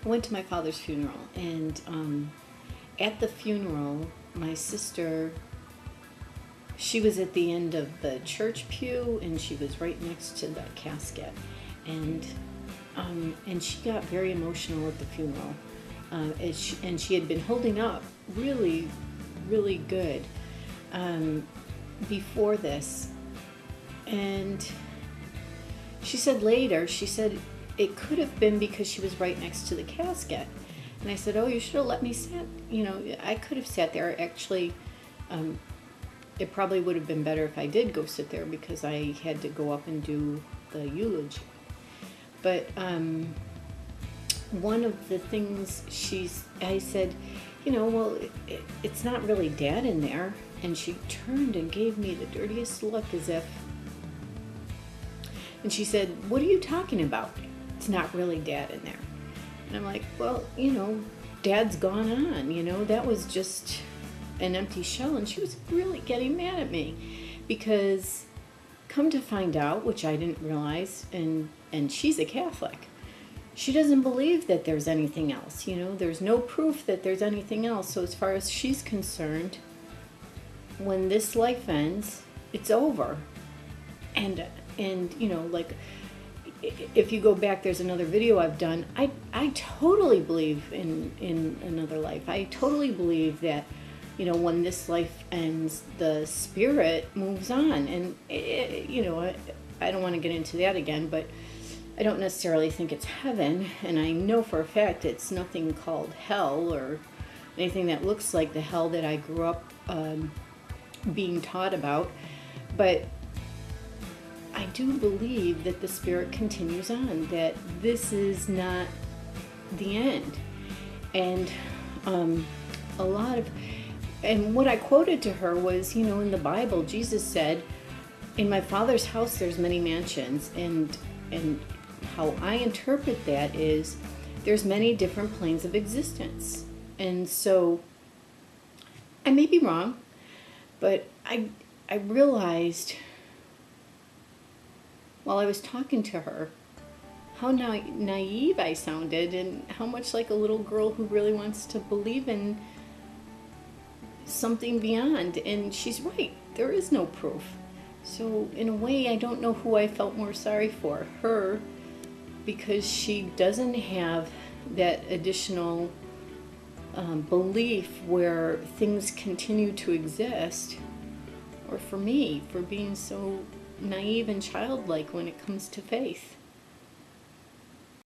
I went to my father's funeral, and at the funeral, my sister, she was at the end of the church pew, and she was right next to the casket, and she got very emotional at the funeral, and she had been holding up really, really good before this, and she said later, she said it could have been because she was right next to the casket. And I said, oh, you should have let me sit. You know, I could have sat there. Actually, it probably would have been better if I did go sit there because I had to go up and do the eulogy. But one of the things I said, you know, well, it's not really Dad in there. And she turned and gave me the dirtiest look as if, and she said, what are you talking about? It's not really Dad in there. And I'm like, well, you know, Dad's gone on, you know, that was just an empty shell. And she was really getting mad at me because come to find out, which I didn't realize, and she's a Catholic, she doesn't believe that there's anything else, you know, there's no proof that there's anything else. So as far as she's concerned, when this life ends, it's over. And you know, like, if you go back, there's another video I've done. I totally believe in another life. I totally believe that, you know, when this life ends, the spirit moves on. And, you know, I don't want to get into that again, but I don't necessarily think it's heaven. And I know for a fact it's nothing called hell or anything that looks like the hell that I grew up being taught about. But I do believe that the spirit continues on, that this is not the end. And a lot of, and what I quoted to her was, you know, in the Bible, Jesus said, in my Father's house there's many mansions, and how I interpret that is there's many different planes of existence. And so I may be wrong, but I realized while I was talking to her how naive I sounded and how much like a little girl who really wants to believe in something beyond. And she's right, there is no proof. So in a way, I don't know who I felt more sorry for, her, because she doesn't have that additional belief where things continue to exist, or for me, for being so naive and childlike when it comes to faith.